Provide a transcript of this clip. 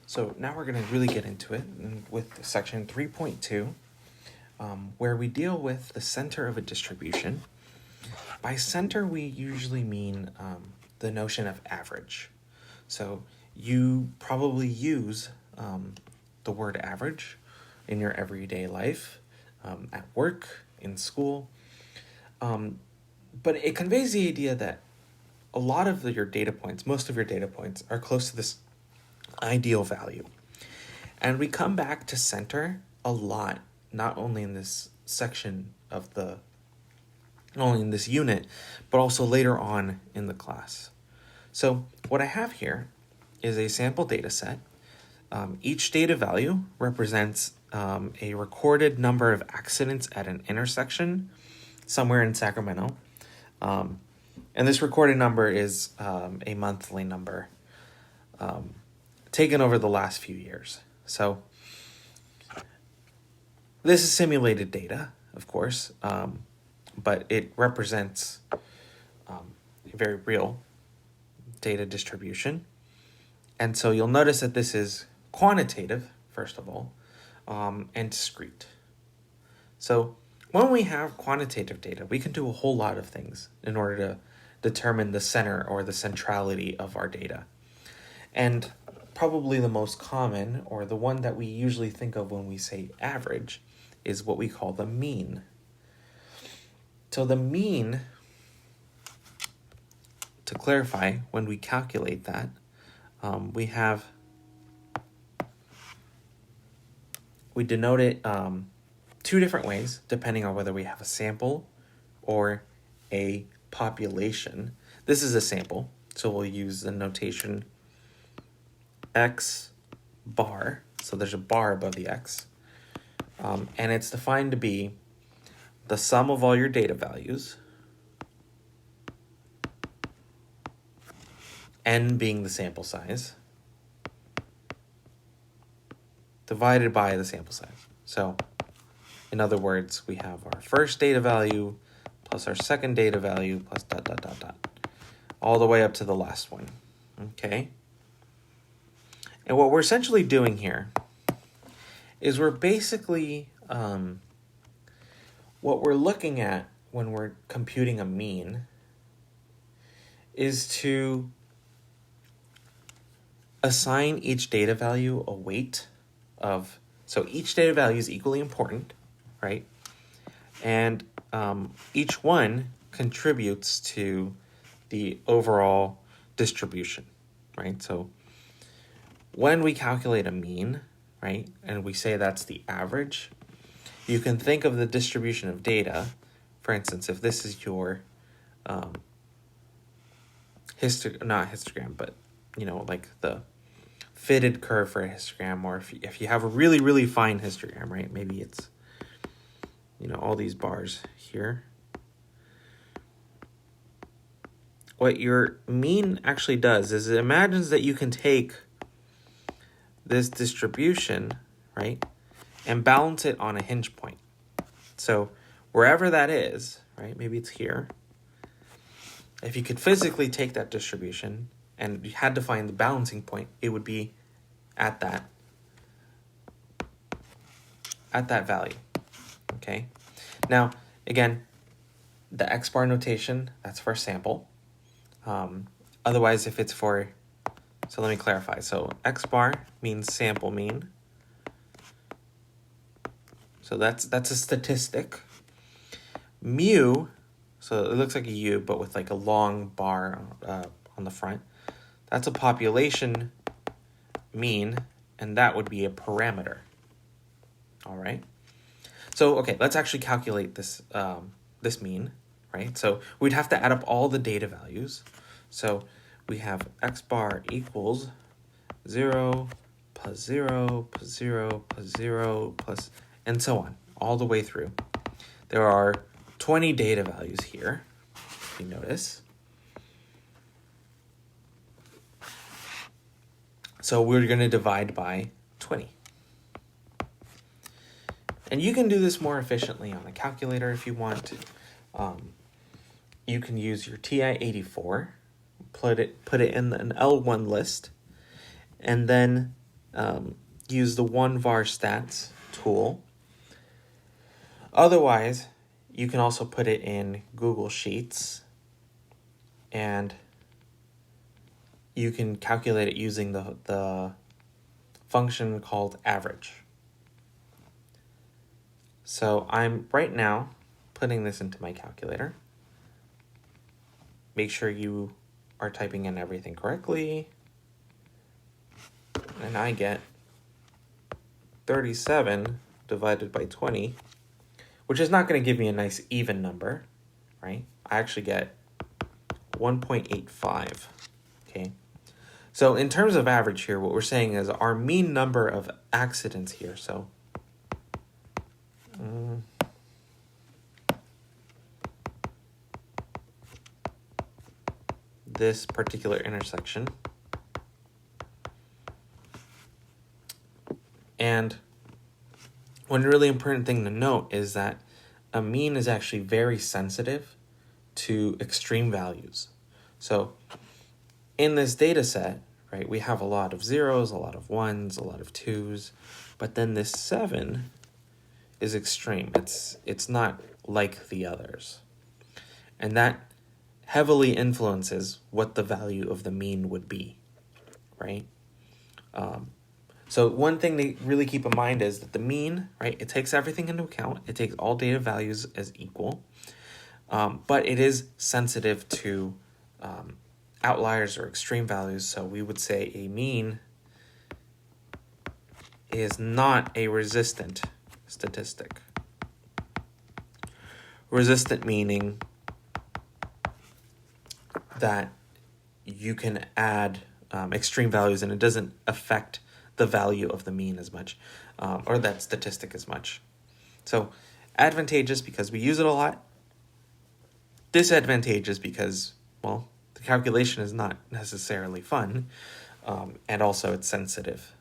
So now we're going to really get into it with section 3.2, where we deal with the center of a distribution. By center, we usually mean the notion of average. So you probably use the word average in your everyday life, at work, in school, but it conveys the idea that a lot of your data points, most of your data points, are close to this ideal value. And we come back to center a lot, not only in this section of not only in this unit, but also later on in the class. So what I have here is a sample data set. Each data value represents a recorded number of accidents at an intersection somewhere in Sacramento. And this recorded number is a monthly number taken over the last few years. So this is simulated data, of course, but it represents a very real data distribution. And so you'll notice that this is quantitative, first of all, and discrete. So when we have quantitative data, we can do a whole lot of things in order to determine the center or the centrality of our data. And probably the most common, or the one that we usually think of when we say average, is what we call the mean. So the mean, to clarify, when we calculate that, we denote it two different ways, depending on whether we have a sample or a population. This is a sample, so we'll use the notation x bar. So there's a bar above the x, and it's defined to be the sum of all your data values, n being the sample size, divided by the sample size. So in other words, we have our first data value plus our second data value plus ... all the way up to the last one. Okay? And what we're essentially doing here is we're basically, what we're looking at when we're computing a mean is to assign each data value a weight of, so each data value is equally important, right? And each one contributes to the overall distribution, right? So when we calculate a mean, right, and we say that's the average, you can think of the distribution of data. For instance, if this is your not histogram, but like the fitted curve for a histogram, or if you have a really, really fine histogram, right, maybe it's all these bars here. What your mean actually does is it imagines that you can take this distribution, right, and balance it on a hinge point. So wherever that is, right, maybe it's here. If you could physically take that distribution and you had to find the balancing point, it would be at that value. Okay. Now, again, the X bar notation, that's for sample. Otherwise, if it's for, so let me clarify. So X bar means sample mean. So that's a statistic. Mu, so it looks like a U, but with like a long bar on the front. That's a population mean, and that would be a parameter. All right. So, okay, let's actually calculate this this mean, right? So we'd have to add up all the data values. So we have X bar equals 0 plus 0 plus 0 plus 0 plus, and so on, all the way through. There are 20 data values here, if you notice. So we're going to divide by 20. And you can do this more efficiently on a calculator if you want. You can use your TI-84, put it in an L1 list, and then use the one-var stats tool. Otherwise, you can also put it in Google Sheets, and you can calculate it using the function called average. So I'm right now putting this into my calculator. Make sure you are typing in everything correctly. And I get 37 divided by 20, which is not going to give me a nice even number, right? I actually get 1.85, okay? So in terms of average here, what we're saying is our mean number of accidents here, so this particular intersection, and one really important thing to note is that a mean is actually very sensitive to extreme values. So in this data set, right, we have a lot of zeros, a lot of ones, a lot of twos, but then this 7 is extreme. It's not like the others. And that heavily influences what the value of the mean would be, right? So one thing to really keep in mind is that the mean, right, it takes everything into account. It takes all data values as equal, but it is sensitive to outliers or extreme values. So we would say a mean is not a resistant statistic. Resistant meaning that you can add extreme values and it doesn't affect the value of the mean as much, or that statistic as much. So advantageous because we use it a lot. Disadvantageous because, well, the calculation is not necessarily fun, and also it's sensitive.